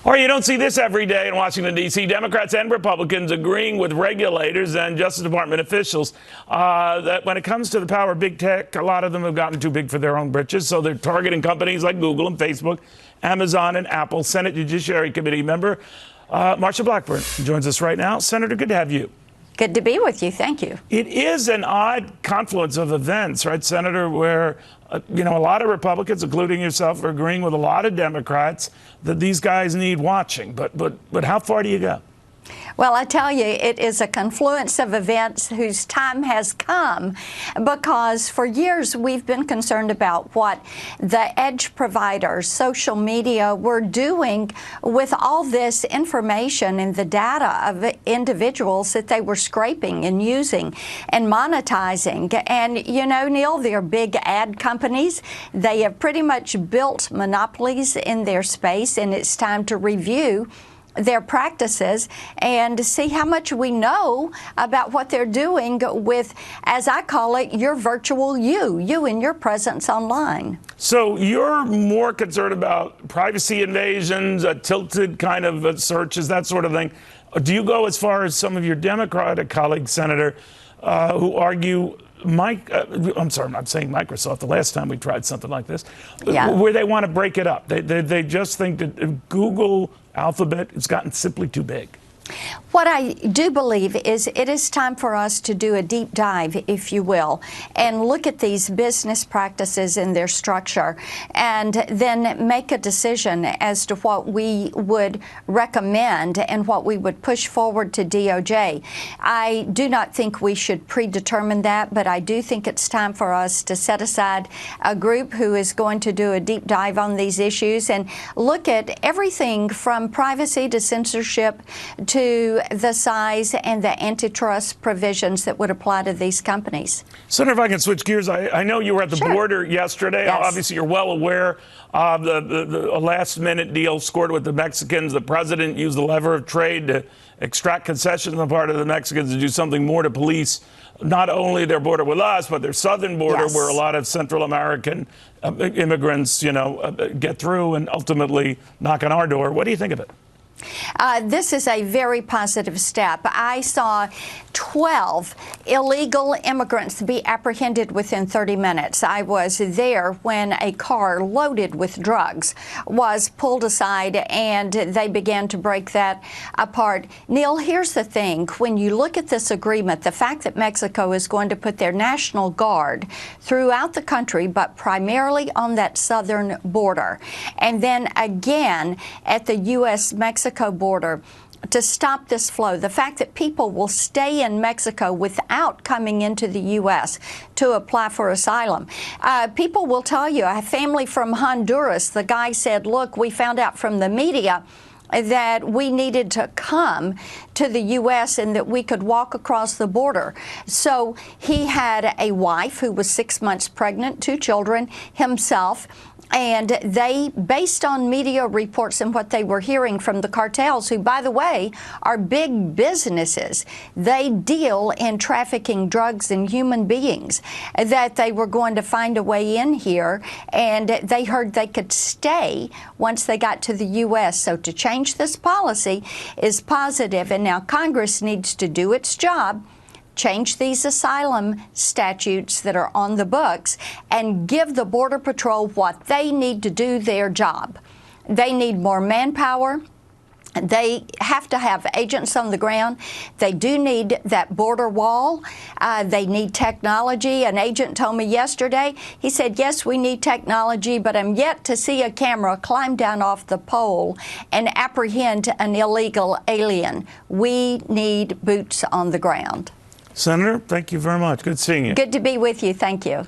Or you don't see this every day in Washington, D.C. Democrats and Republicans agreeing with regulators and Justice Department officials that when it comes to the power of big tech, a lot of them have gotten too big for their own britches. So they're targeting companies like Google and Facebook, Amazon and Apple. Senate Judiciary Committee member Marsha Blackburn joins us right now. Senator, good to have you. Good to be with you. Thank you. It is an odd confluence of events, right, Senator, where, a lot of Republicans, including yourself, are agreeing with a lot of Democrats that these guys need watching. But how far do you go? Well, I tell you, it is a confluence of events whose time has come, because for years we've been concerned about what the edge providers, social media, were doing with all this information and the data of individuals that they were scraping and using and monetizing. And, Neil, they're big ad companies. They have pretty much built monopolies in their space, and it's time to review their practices and see how much we know about what they're doing with, as I call it, your virtual you and your presence online. So you're more concerned about privacy invasions, tilted kind of searches, that sort of thing. Do you go as far as some of your Democratic colleagues, Senator, who argue I'm sorry, I'm not saying Microsoft, the last time we tried something like this, where they want to break it up. They just think that Google, Alphabet, it's gotten simply too big. What I do believe is it is time for us to do a deep dive, if you will, and look at these business practices and their structure, and then make a decision as to what we would recommend and what we would push forward to DOJ. I do not think we should predetermine that, but I do think it's time for us to set aside a group who is going to do a deep dive on these issues and look at everything from privacy to censorship to the size and the antitrust provisions that would apply to these companies. Senator, if I can switch gears, I know you were at the Sure. border yesterday. Yes. Obviously, you're well aware of the last-minute deal scored with the Mexicans. The president used the lever of trade to extract concessions on the part of the Mexicans to do something more to police not only their border with us, but their southern border, Yes. where a lot of Central American immigrants, get through and ultimately knock on our door. What do you think of it? This is a very positive step. I saw 12 illegal immigrants be apprehended within 30 minutes. I was there when a car loaded with drugs was pulled aside and they began to break that apart. Neil, here's the thing. When you look at this agreement, the fact that Mexico is going to put their National Guard throughout the country, but primarily on that southern border, and then again at the U.S.-Mexico border to stop this flow. The fact that people will stay in Mexico without coming into the U.S. to apply for asylum. People will tell you, a family from Honduras, the guy said, look, we found out from the media that we needed to come to the U.S. and that we could walk across the border. So he had a wife who was 6 months pregnant, 2 children, himself. And they, based on media reports and what they were hearing from the cartels, who, by the way, are big businesses, they deal in trafficking drugs and human beings, that they were going to find a way in here, and they heard they could stay once they got to the U.S. So to change this policy is positive, and now Congress needs to do its job, change these asylum statutes that are on the books, and give the Border Patrol what they need to do their job. They need more manpower. They have to have agents on the ground. They do need that border wall. They need technology. An agent told me yesterday, he said, yes, we need technology, but I'm yet to see a camera climb down off the pole and apprehend an illegal alien. We need boots on the ground. Senator, thank you very much. Good seeing you. Good to be with you. Thank you.